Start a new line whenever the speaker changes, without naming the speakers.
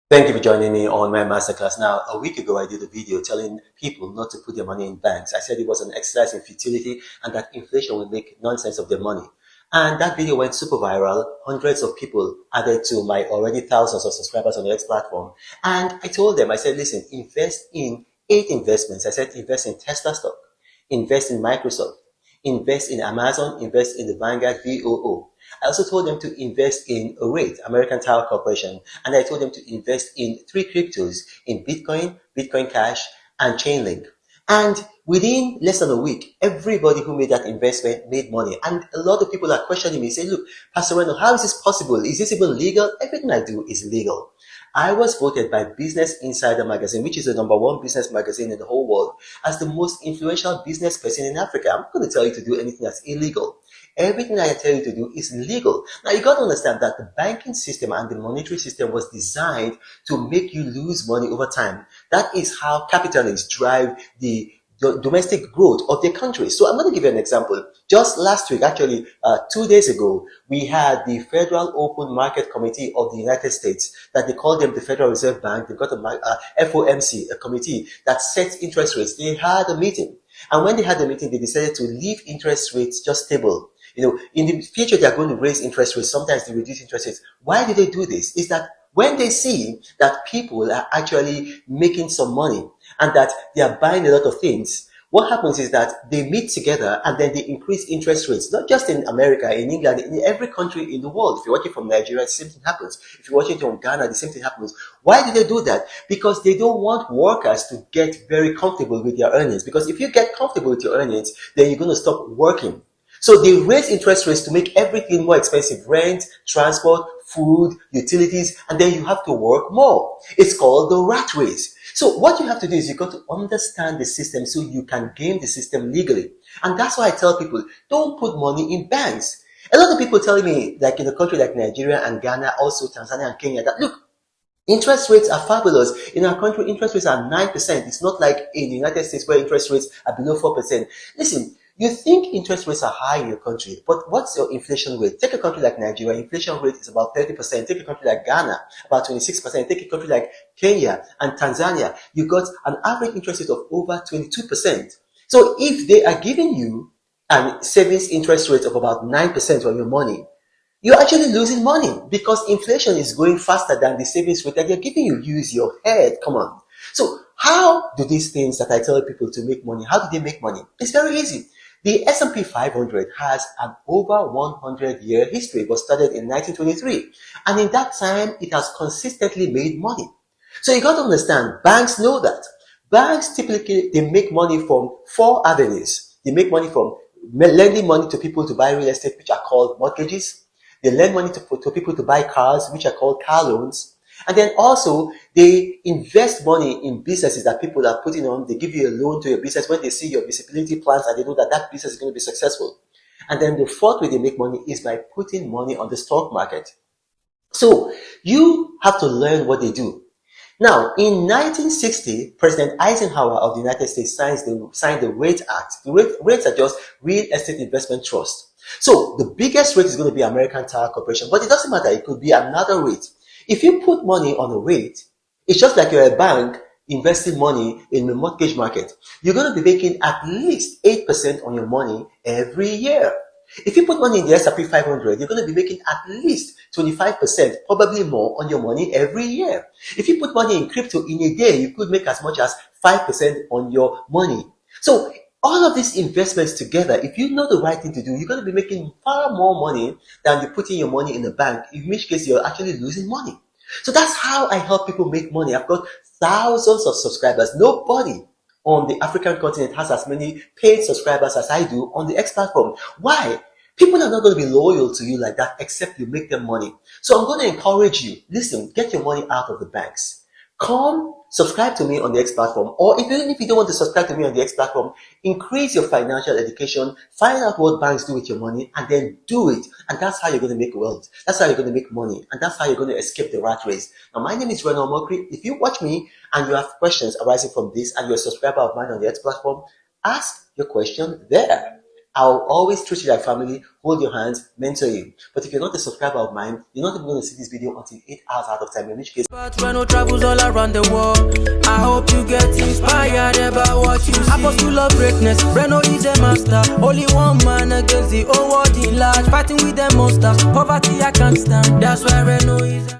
Thank you for joining me on my masterclass. Now, a week ago, I did a video telling people not to put their money in banks. I said it was an exercise in futility and that inflation would make nonsense of their money. And that video went super viral. Hundreds of people added to my already thousands of subscribers on the X platform. And I told them, I said, listen, invest in 8 investments. I said, invest in Tesla stock, invest in Microsoft, invest in Amazon, invest in the Vanguard VOO. I also told them to invest in AREIT, American Tower Corporation, and I told them to invest in 3 cryptos, in Bitcoin, Bitcoin Cash, and Chainlink. And within less than a week, everybody who made that investment made money. And a lot of people are questioning me, saying, look, Pastor Reno, how is this possible? Is this even legal? Everything I do is legal. I was voted by Business Insider magazine, which is the #1 business magazine in the whole world, as the most influential business person in Africa. I'm not going to tell you to do anything that's illegal. Everything I tell you to do is legal. Now you got to understand that the banking system and the monetary system was designed to make you lose money over time. That is how capitalists drive the domestic growth of their country. So I'm going to give you an example. Just last week, actually, 2 days ago, we had the Federal Open Market Committee of the United States, that they call them the Federal Reserve Bank. They've got a FOMC, a committee that sets interest rates. They had a meeting. And when they had the meeting, they decided to leave interest rates just stable. In the future, they are going to raise interest rates. Sometimes they reduce interest rates. Why do they do this? Is that when they see that people are actually making some money and that they are buying a lot of things, what happens is that they meet together and then they increase interest rates, not just in America, in England, in every country in the world. If you're watching from Nigeria, the same thing happens. If you're watching from Ghana, the same thing happens. Why do they do that? Because they don't want workers to get very comfortable with their earnings. Because if you get comfortable with your earnings, then you're going to stop working. So they raise interest rates to make everything more expensive: rent, transport, food, utilities, and then you have to work more. It's called the rat race. So what you have to do is you got to understand the system so you can game the system legally. And that's why I tell people, don't put money in banks. A lot of people telling me, like in a country like Nigeria and Ghana, also Tanzania and Kenya, that look, interest rates are fabulous. In our country, interest rates are 9%. It's not like in the United States where interest rates are below 4%. Listen, you think interest rates are high in your country, but what's your inflation rate? Take a country like Nigeria, inflation rate is about 30%. Take a country like Ghana, about 26%. Take a country like Kenya and Tanzania, you got an average interest rate of over 22%. So if they are giving you a savings interest rate of about 9% on your money, you're actually losing money because inflation is going faster than the savings rate that they're giving you. Use your head. Come on. So how do these things that I tell people to make money, how do they make money? It's very easy. The S&P 500 has an over 100-year history. It was started in 1923. And in that time, it has consistently made money. So you got to understand, banks know that. Banks typically, they make money from 4 avenues. They make money from lending money to people to buy real estate, which are called mortgages. They lend money to people to buy cars, which are called car loans. And then also, they invest money in businesses that people are putting on. They give you a loan to your business when they see your visibility plans and they know that that business is going to be successful. And then the fourth way they make money is by putting money on the stock market. So you have to learn what they do. Now, in 1960, President Eisenhower of the United States signed the REIT Act. The REITs are just Real Estate Investment Trust. So the biggest REIT is going to be American Tower Corporation, but it doesn't matter. It could be another REIT. If you put money on a REIT, it's just like you're a bank investing money in the mortgage market. You're going to be making at least 8% on your money every year. If you put money in the S&P 500, you're going to be making at least 25%, probably more, on your money every year. If you put money in crypto in a day, you could make as much as 5% on your money. So all of these investments together, if you know the right thing to do, you're going to be making far more money than you putting your money in the bank, in which case you're actually losing money. So that's how I help people make money. I've got thousands of subscribers. Nobody on the African continent has as many paid subscribers as I do on the X platform. Why? People are not going to be loyal to you like that except you make them money. So I'm going to encourage you. Listen, get your money out of the banks. Come subscribe to me on the X platform, or even if you don't want to subscribe to me on the X platform, increase your financial education, find out what banks do with your money, and then do it. And that's how you're going to make wealth. That's how you're going to make money. And that's how you're going to escape the rat race. Now, my name is Reno Omokri. If you watch me and you have questions arising from this and you're a subscriber of mine on the X platform, ask your question there. I'll always treat you like family, hold your hands, mentor you. But if you're not a subscriber of mine, you're not even going to see this video until 8 hours out of time, in which case...
But Reno travels all around the world. I hope you get inspired about what you see. Apostle of greatness, Reno is a master. Only one man against the whole world in large. Fighting with the monsters, poverty I can't stand. That's why Reno is...